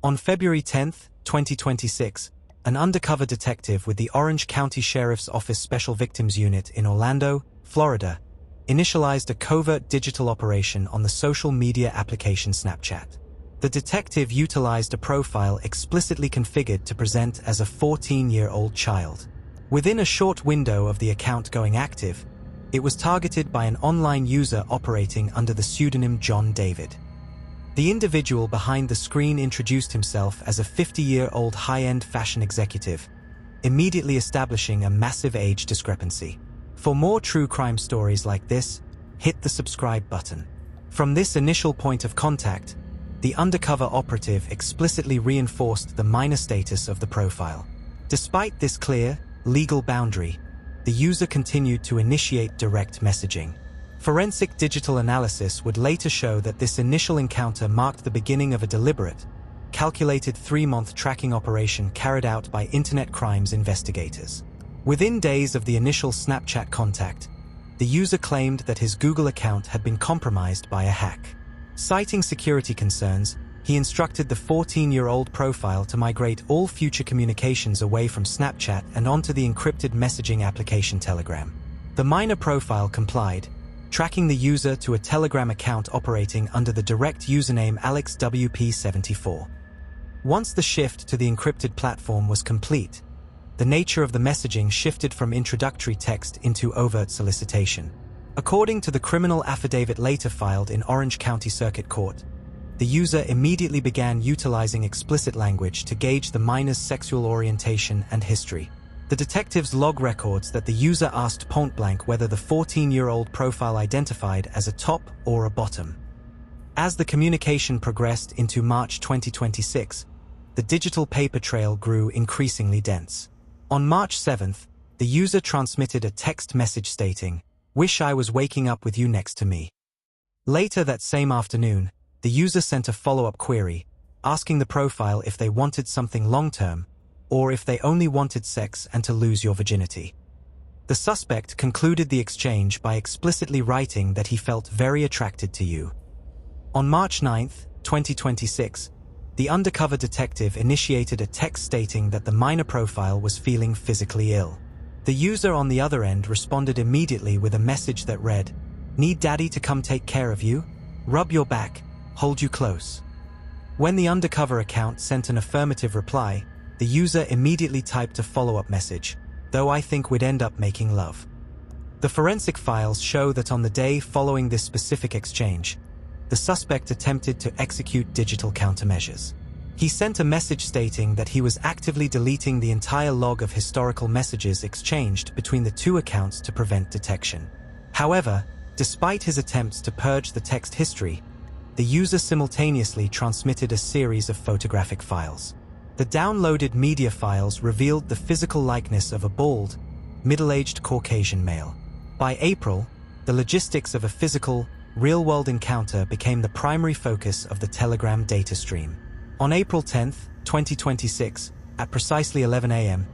On February 10, 2026, an undercover detective with the Orange County Sheriff's Office Special Victims Unit in Orlando, Florida, initialized a covert digital operation on the social media application Snapchat. The detective utilized a profile explicitly configured to present as a 14-year-old child. Within a short window of the account going active, it was targeted by an online user operating under the pseudonym John David. The individual behind the screen introduced himself as a 50-year-old high-end fashion executive, immediately establishing a massive age discrepancy. For more true crime stories like this, hit the subscribe button. From this initial point of contact, the undercover operative explicitly reinforced the minor status of the profile. Despite this clear, legal boundary, the user continued to initiate direct messaging. Forensic digital analysis would later show that this initial encounter marked the beginning of a deliberate, calculated 3-month tracking operation carried out by internet crimes investigators. Within days of the initial Snapchat contact, the user claimed that his Google account had been compromised by a hack. Citing security concerns, he instructed the 14-year-old profile to migrate all future communications away from Snapchat and onto the encrypted messaging application Telegram. The minor profile complied, tracking the user to a Telegram account operating under the direct username AlexWP74. Once the shift to the encrypted platform was complete, the nature of the messaging shifted from introductory text into overt solicitation. According to the criminal affidavit later filed in Orange County Circuit Court, the user immediately began utilizing explicit language to gauge the minor's sexual orientation and history. The detective's log records that the user asked point-blank whether the 14-year-old profile identified as a top or a bottom. As the communication progressed into March 2026, the digital paper trail grew increasingly dense. On March 7th, the user transmitted a text message stating, "Wish I was waking up with you next to me." Later that same afternoon, the user sent a follow-up query, asking the profile if they wanted something long-term, or if they only wanted sex and to lose your virginity. The suspect concluded the exchange by explicitly writing that he felt very attracted to you. On March 9, 2026, the undercover detective initiated a text stating that the minor profile was feeling physically ill. The user on the other end responded immediately with a message that read, "Need daddy to come take care of you? Rub your back, hold you close." When the undercover account sent an affirmative reply, the user immediately typed a follow-up message, "Though I think we'd end up making love." The forensic files show that on the day following this specific exchange, the suspect attempted to execute digital countermeasures. He sent a message stating that he was actively deleting the entire log of historical messages exchanged between the two accounts to prevent detection. However, despite his attempts to purge the text history, the user simultaneously transmitted a series of photographic files. The downloaded media files revealed the physical likeness of a bald, middle-aged Caucasian male. By April, the logistics of a physical, real-world encounter became the primary focus of the Telegram data stream. On April 10, 2026, at precisely 11 a.m.,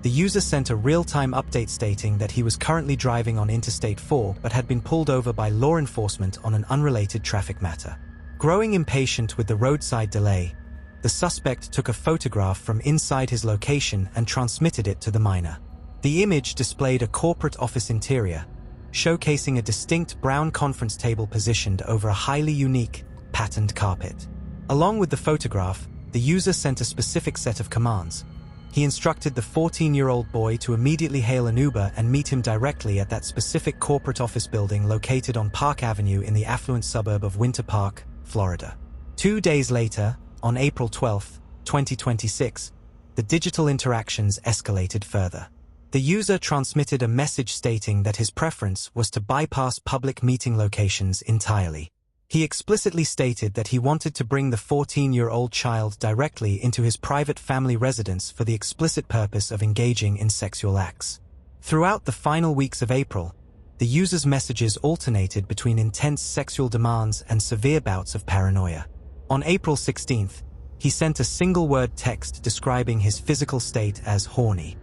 the user sent a real-time update stating that he was currently driving on Interstate 4 but had been pulled over by law enforcement on an unrelated traffic matter. Growing impatient with the roadside delay, the suspect took a photograph from inside his location and transmitted it to the minor. The image displayed a corporate office interior, showcasing a distinct brown conference table positioned over a highly unique, patterned carpet. Along with the photograph, the user sent a specific set of commands. He instructed the 14-year-old boy to immediately hail an Uber and meet him directly at that specific corporate office building located on Park Avenue in the affluent suburb of Winter Park, Florida. 2 days later, on April 12, 2026, the digital interactions escalated further. The user transmitted a message stating that his preference was to bypass public meeting locations entirely. He explicitly stated that he wanted to bring the 14-year-old child directly into his private family residence for the explicit purpose of engaging in sexual acts. Throughout the final weeks of April, the user's messages alternated between intense sexual demands and severe bouts of paranoia. On April 16th, he sent a single-word text describing his physical state as horny.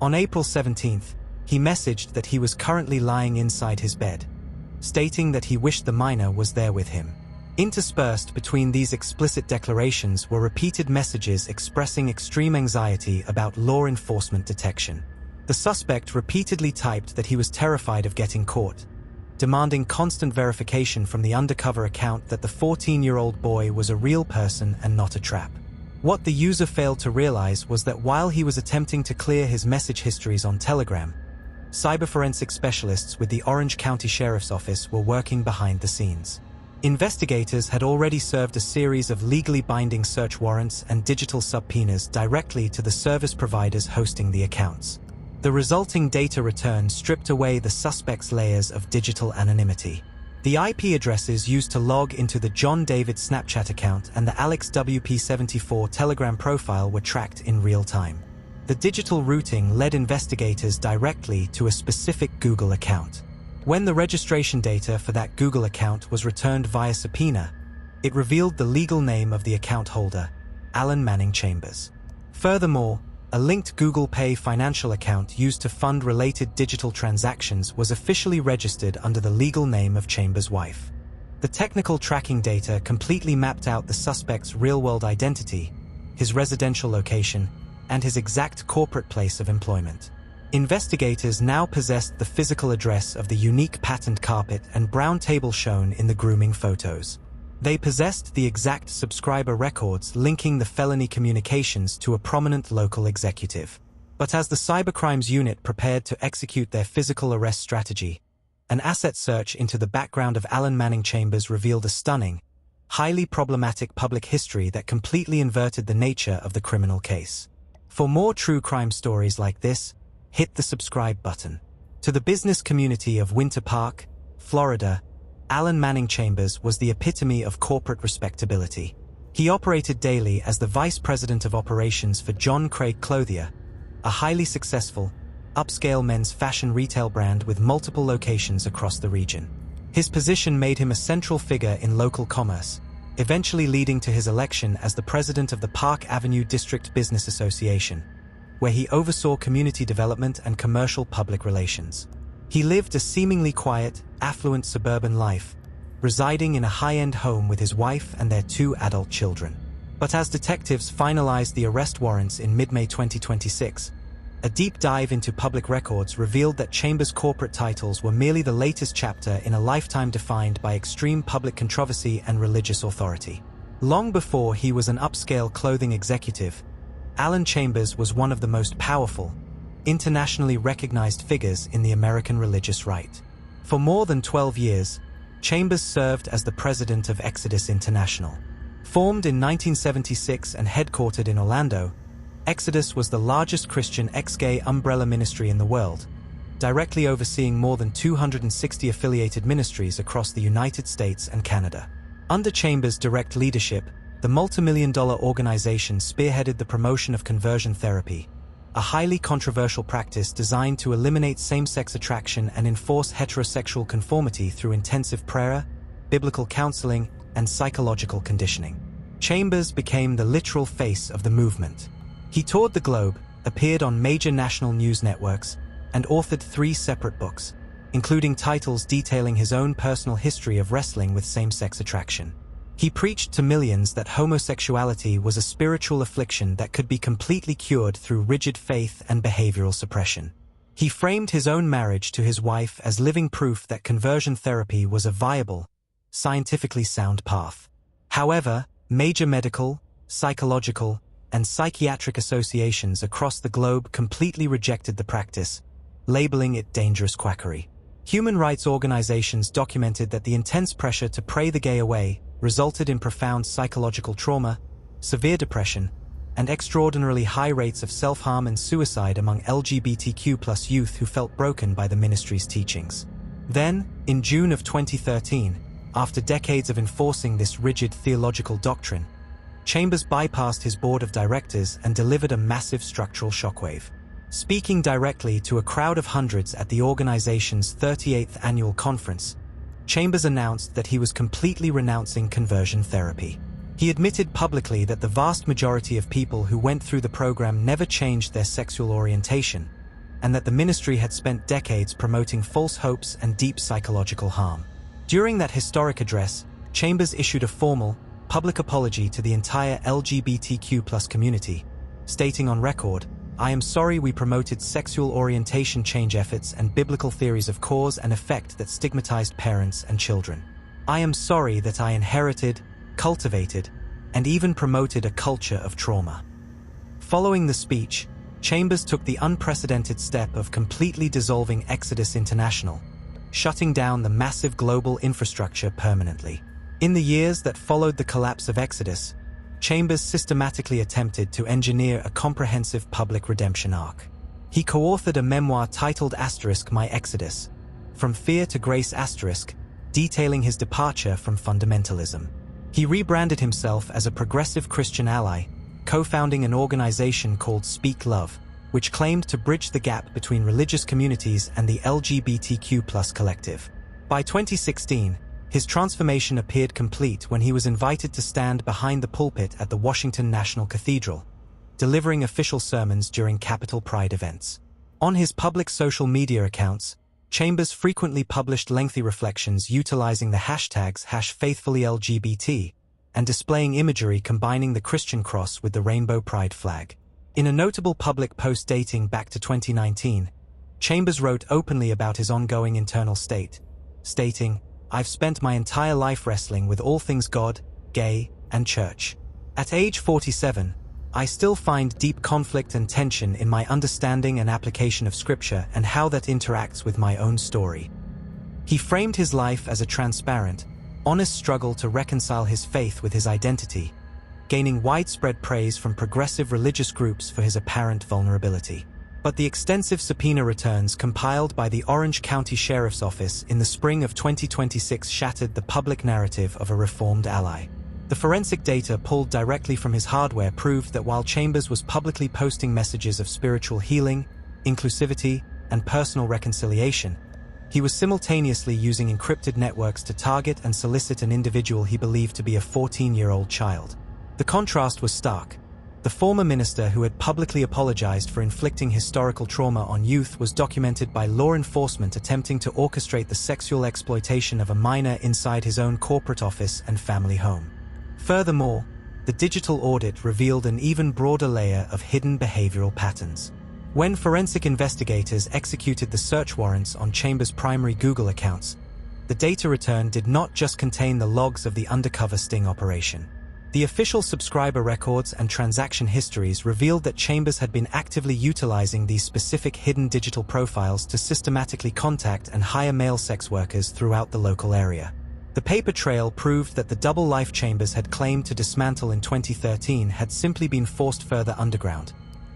On April 17th, he messaged that he was currently lying inside his bed, stating that he wished the minor was there with him. Interspersed between these explicit declarations were repeated messages expressing extreme anxiety about law enforcement detection. The suspect repeatedly typed that he was terrified of getting caught, demanding constant verification from the undercover account that the 14-year-old boy was a real person and not a trap. What the user failed to realize was that while he was attempting to clear his message histories on Telegram, cyberforensic specialists with the Orange County Sheriff's Office were working behind the scenes. Investigators had already served a series of legally binding search warrants and digital subpoenas directly to the service providers hosting the accounts. The resulting data return stripped away the suspect's layers of digital anonymity. The IP addresses used to log into the John David Snapchat account and the Alex WP74 Telegram profile were tracked in real time. The digital routing led investigators directly to a specific Google account. When the registration data for that Google account was returned via subpoena, it revealed the legal name of the account holder, Alan Manning Chambers. Furthermore, a linked Google Pay financial account used to fund related digital transactions was officially registered under the legal name of Chambers' wife. The technical tracking data completely mapped out the suspect's real-world identity, his residential location, and his exact corporate place of employment. Investigators now possessed the physical address of the unique patterned carpet and brown table shown in the grooming photos. They possessed the exact subscriber records linking the felony communications to a prominent local executive. But as the cybercrimes unit prepared to execute their physical arrest strategy, an asset search into the background of Alan Manning Chambers revealed a stunning, highly problematic public history that completely inverted the nature of the criminal case. For more true crime stories like this, hit the subscribe button. To the business community of Winter Park, Florida, Alan Manning Chambers was the epitome of corporate respectability. He operated daily as the vice president of operations for John Craig Clothier, a highly successful, upscale men's fashion retail brand with multiple locations across the region. His position made him a central figure in local commerce, eventually leading to his election as the president of the Park Avenue District Business Association, where he oversaw community development and commercial public relations. He lived a seemingly quiet, affluent suburban life, residing in a high-end home with his wife and their 2 adult children. But as detectives finalized the arrest warrants in mid-May 2026, a deep dive into public records revealed that Chambers' corporate titles were merely the latest chapter in a lifetime defined by extreme public controversy and religious authority. Long before he was an upscale clothing executive, Alan Chambers was one of the most powerful, internationally recognized figures in the American religious right. For more than 12 years, Chambers served as the president of Exodus International. Formed in 1976 and headquartered in Orlando, Exodus was the largest Christian ex-gay umbrella ministry in the world, directly overseeing more than 260 affiliated ministries across the United States and Canada. Under Chambers' direct leadership, the multi-million-dollar organization spearheaded the promotion of conversion therapy, a highly controversial practice designed to eliminate same-sex attraction and enforce heterosexual conformity through intensive prayer, biblical counseling, and psychological conditioning. Chambers became the literal face of the movement. He toured the globe, appeared on major national news networks, and authored 3 separate books, including titles detailing his own personal history of wrestling with same-sex attraction. He preached to millions that homosexuality was a spiritual affliction that could be completely cured through rigid faith and behavioral suppression. He framed his own marriage to his wife as living proof that conversion therapy was a viable, scientifically sound path. However, major medical, psychological, and psychiatric associations across the globe completely rejected the practice, labeling it dangerous quackery. Human rights organizations documented that the intense pressure to pray the gay away resulted in profound psychological trauma, severe depression, and extraordinarily high rates of self-harm and suicide among LGBTQ+ youth who felt broken by the ministry's teachings. Then, in June of 2013, after decades of enforcing this rigid theological doctrine, Chambers bypassed his board of directors and delivered a massive structural shockwave. Speaking directly to a crowd of hundreds at the organization's 38th annual conference, Chambers announced that he was completely renouncing conversion therapy. He admitted publicly that the vast majority of people who went through the program never changed their sexual orientation, and that the ministry had spent decades promoting false hopes and deep psychological harm. During that historic address, Chambers issued a formal, public apology to the entire LGBTQ+ community, stating on record, "I am sorry we promoted sexual orientation change efforts and biblical theories of cause and effect that stigmatized parents and children. I am sorry that I inherited, cultivated, and even promoted a culture of trauma." Following the speech, Chambers took the unprecedented step of completely dissolving Exodus International, shutting down the massive global infrastructure permanently. In the years that followed the collapse of Exodus, Chambers systematically attempted to engineer a comprehensive public redemption arc. He co-authored a memoir titled *My Exodus, From Fear to Grace*, detailing his departure from fundamentalism. He rebranded himself as a progressive Christian ally, co-founding an organization called Speak Love, which claimed to bridge the gap between religious communities and the LGBTQ+ collective. By 2016, his transformation appeared complete when he was invited to stand behind the pulpit at the Washington National Cathedral, delivering official sermons during Capitol Pride events. On his public social media accounts, Chambers frequently published lengthy reflections utilizing the hashtags #FaithfullyLGBT and displaying imagery combining the Christian cross with the rainbow pride flag. In a notable public post dating back to 2019, Chambers wrote openly about his ongoing internal state, stating, "I've spent my entire life wrestling with all things God, gay, and church. At age 47, I still find deep conflict and tension in my understanding and application of Scripture and how that interacts with my own story." He framed his life as a transparent, honest struggle to reconcile his faith with his identity, gaining widespread praise from progressive religious groups for his apparent vulnerability. But the extensive subpoena returns compiled by the Orange County Sheriff's Office in the spring of 2026 shattered the public narrative of a reformed ally. The forensic data pulled directly from his hardware proved that while Chambers was publicly posting messages of spiritual healing, inclusivity, and personal reconciliation, he was simultaneously using encrypted networks to target and solicit an individual he believed to be a 14-year-old child. The contrast was stark. The former minister who had publicly apologized for inflicting historical trauma on youth was documented by law enforcement attempting to orchestrate the sexual exploitation of a minor inside his own corporate office and family home. Furthermore, the digital audit revealed an even broader layer of hidden behavioral patterns. When forensic investigators executed the search warrants on Chambers' primary Google accounts, the data return did not just contain the logs of the undercover sting operation. The official subscriber records and transaction histories revealed that Chambers had been actively utilizing these specific hidden digital profiles to systematically contact and hire male sex workers throughout the local area. The paper trail proved that the double life Chambers had claimed to dismantle in 2013 had simply been forced further underground,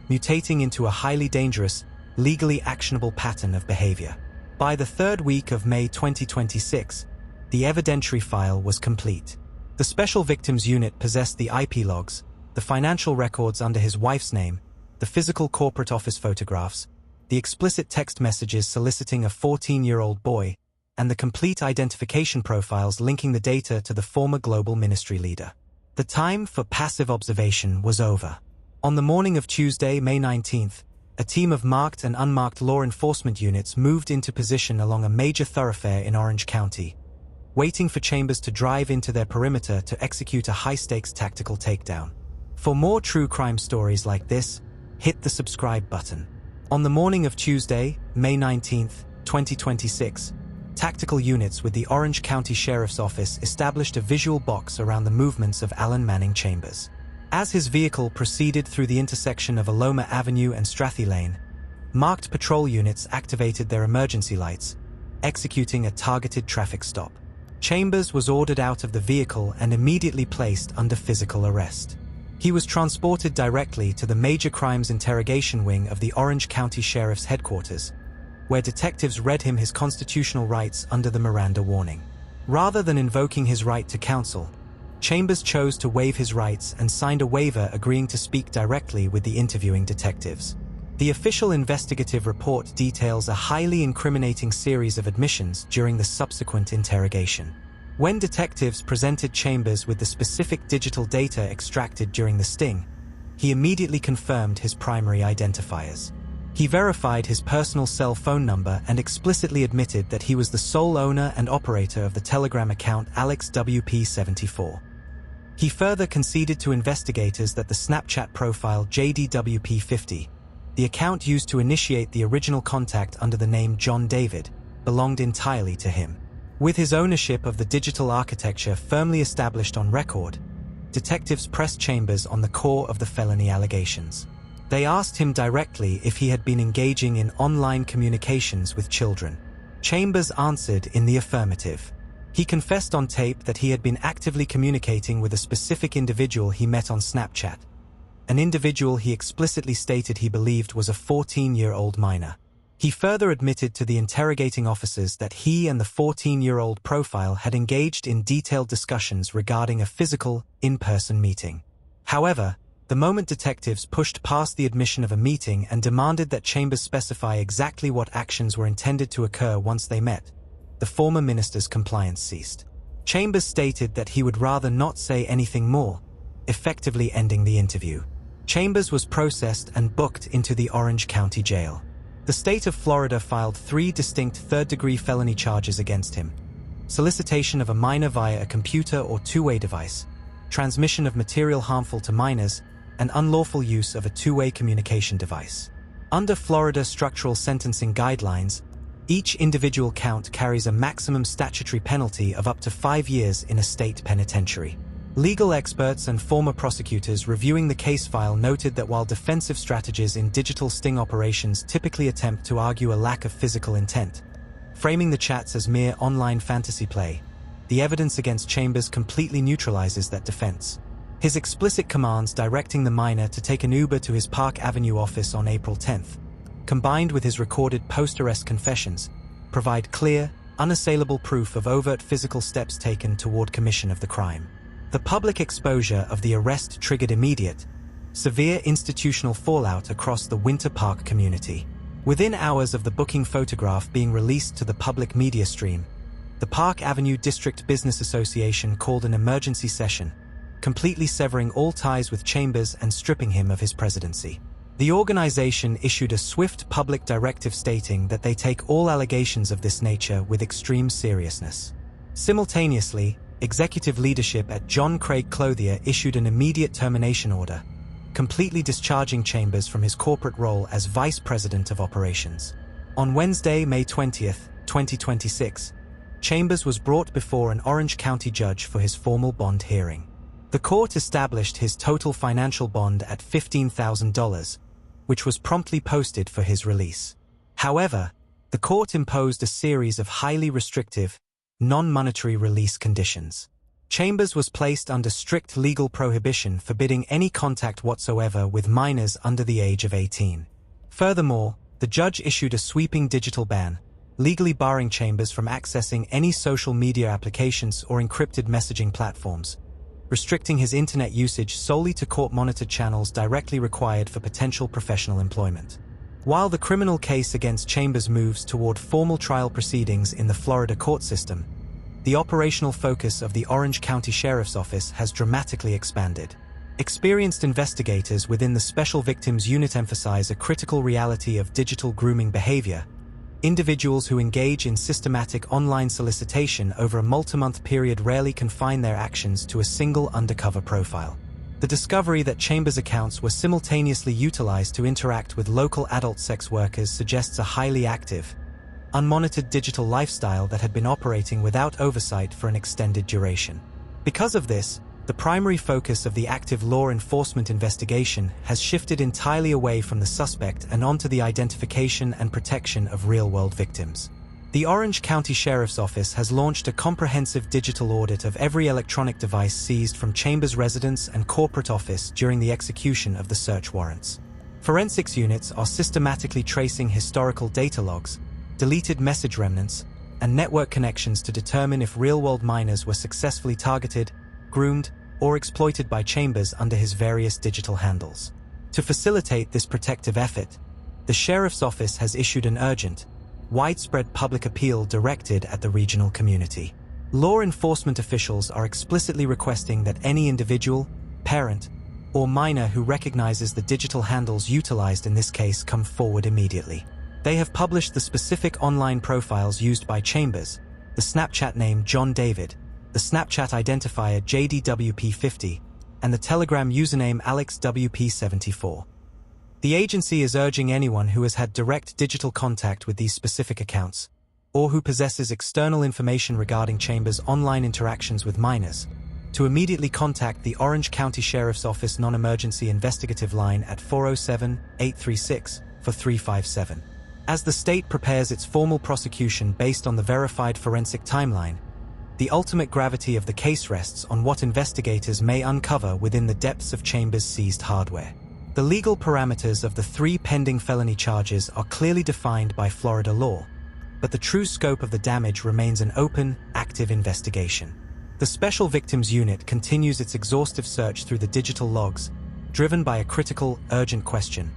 mutating into a highly dangerous, legally actionable pattern of behavior. By the third week of May 2026, the evidentiary file was complete. The Special Victims Unit possessed the IP logs, the financial records under his wife's name, the physical corporate office photographs, the explicit text messages soliciting a 14-year-old boy, and the complete identification profiles linking the data to the former global ministry leader. The time for passive observation was over. On the morning of Tuesday, May 19th, a team of marked and unmarked law enforcement units moved into position along a major thoroughfare in Orange County, waiting for Chambers to drive into their perimeter to execute a high-stakes tactical takedown. For more true crime stories like this, hit the subscribe button. On the morning of Tuesday, May 19th, 2026, tactical units with the Orange County Sheriff's Office established a visual box around the movements of Alan Manning Chambers. As his vehicle proceeded through the intersection of Aloma Avenue and Strathy Lane, marked patrol units activated their emergency lights, executing a targeted traffic stop. Chambers was ordered out of the vehicle and immediately placed under physical arrest. He was transported directly to the Major Crimes Interrogation Wing of the Orange County Sheriff's Headquarters, where detectives read him his constitutional rights under the Miranda warning. Rather than invoking his right to counsel, Chambers chose to waive his rights and signed a waiver agreeing to speak directly with the interviewing detectives. The official investigative report details a highly incriminating series of admissions during the subsequent interrogation. When detectives presented Chambers with the specific digital data extracted during the sting, he immediately confirmed his primary identifiers. He verified his personal cell phone number and explicitly admitted that he was the sole owner and operator of the Telegram account AlexWP74. He further conceded to investigators that the Snapchat profile JDWP50, the account used to initiate the original contact under the name John David, belonged entirely to him. With his ownership of the digital architecture firmly established on record, detectives pressed Chambers on the core of the felony allegations. They asked him directly if he had been engaging in online communications with children. Chambers answered in the affirmative. He confessed on tape that he had been actively communicating with a specific individual he met on Snapchat, an individual he explicitly stated he believed was a 14-year-old minor. He further admitted to the interrogating officers that he and the 14-year-old profile had engaged in detailed discussions regarding a physical, in-person meeting. However, the moment detectives pushed past the admission of a meeting and demanded that Chambers specify exactly what actions were intended to occur once they met, the former minister's compliance ceased. Chambers stated that he would rather not say anything more, effectively ending the interview. Chambers was processed and booked into the Orange County Jail. The state of Florida filed 3 distinct third-degree felony charges against him: solicitation of a minor via a computer or two-way device, transmission of material harmful to minors, and unlawful use of a two-way communication device. Under Florida structural sentencing guidelines, each individual count carries a maximum statutory penalty of up to 5 years in a state penitentiary. Legal experts and former prosecutors reviewing the case file noted that while defensive strategies in digital sting operations typically attempt to argue a lack of physical intent, framing the chats as mere online fantasy play, the evidence against Chambers completely neutralizes that defense. His explicit commands directing the minor to take an Uber to his Park Avenue office on April 10th, combined with his recorded post-arrest confessions, provide clear, unassailable proof of overt physical steps taken toward commission of the crime. The public exposure of the arrest triggered immediate, severe institutional fallout across the Winter Park community. Within hours of the booking photograph being released to the public media stream, the Park Avenue District Business Association called an emergency session, completely severing all ties with Chambers and stripping him of his presidency. The organization issued a swift public directive stating that they take all allegations of this nature with extreme seriousness. Simultaneously, executive leadership at John Craig Clothier issued an immediate termination order, completely discharging Chambers from his corporate role as Vice President of Operations. On Wednesday, May 20th, 2026, Chambers was brought before an Orange County judge for his formal bond hearing. The court established his total financial bond at $15,000, which was promptly posted for his release. However, the court imposed a series of highly restrictive, non-monetary release conditions. Chambers was placed under strict legal prohibition forbidding any contact whatsoever with minors under the age of 18. Furthermore, the judge issued a sweeping digital ban, legally barring Chambers from accessing any social media applications or encrypted messaging platforms, restricting his internet usage solely to court-monitored channels directly required for potential professional employment. While the criminal case against Chambers moves toward formal trial proceedings in the Florida court system, the operational focus of the Orange County Sheriff's Office has dramatically expanded. Experienced investigators within the Special Victims Unit emphasize a critical reality of digital grooming behavior. Individuals who engage in systematic online solicitation over a multi-month period rarely confine their actions to a single undercover profile. The discovery that Chambers' accounts were simultaneously utilized to interact with local adult sex workers suggests a highly active, unmonitored digital lifestyle that had been operating without oversight for an extended duration. Because of this, the primary focus of the active law enforcement investigation has shifted entirely away from the suspect and onto the identification and protection of real-world victims. The Orange County Sheriff's Office has launched a comprehensive digital audit of every electronic device seized from Chambers' residence and corporate office during the execution of the search warrants. Forensics units are systematically tracing historical data logs, deleted message remnants, and network connections to determine if real-world minors were successfully targeted, groomed, or exploited by Chambers under his various digital handles. To facilitate this protective effort, the Sheriff's Office has issued an urgent, widespread public appeal directed at the regional community. Law enforcement officials are explicitly requesting that any individual, parent, or minor who recognizes the digital handles utilized in this case come forward immediately. They have published the specific online profiles used by Chambers, the Snapchat name John David, the Snapchat identifier JDWP50, and the Telegram username AlexWP74. The agency is urging anyone who has had direct digital contact with these specific accounts, or who possesses external information regarding Chambers' online interactions with minors, to immediately contact the Orange County Sheriff's Office Non-Emergency Investigative Line at 407-836-4357. As the state prepares its formal prosecution based on the verified forensic timeline, the ultimate gravity of the case rests on what investigators may uncover within the depths of Chambers' seized hardware. The legal parameters of the 3 pending felony charges are clearly defined by Florida law, but the true scope of the damage remains an open, active investigation. The Special Victims Unit continues its exhaustive search through the digital logs, driven by a critical, urgent question.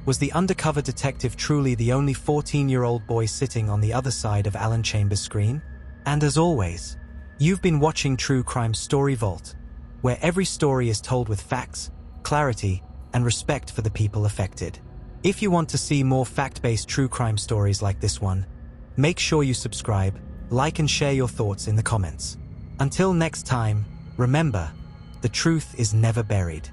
Was the undercover detective truly the only 14-year-old boy sitting on the other side of Alan Chambers' screen? And as always, you've been watching True Crime Story Vault, where every story is told with facts, clarity, and respect for the people affected. If you want to see more fact-based true crime stories like this one, make sure you subscribe, like and share your thoughts in the comments. Until next time, remember, the truth is never buried.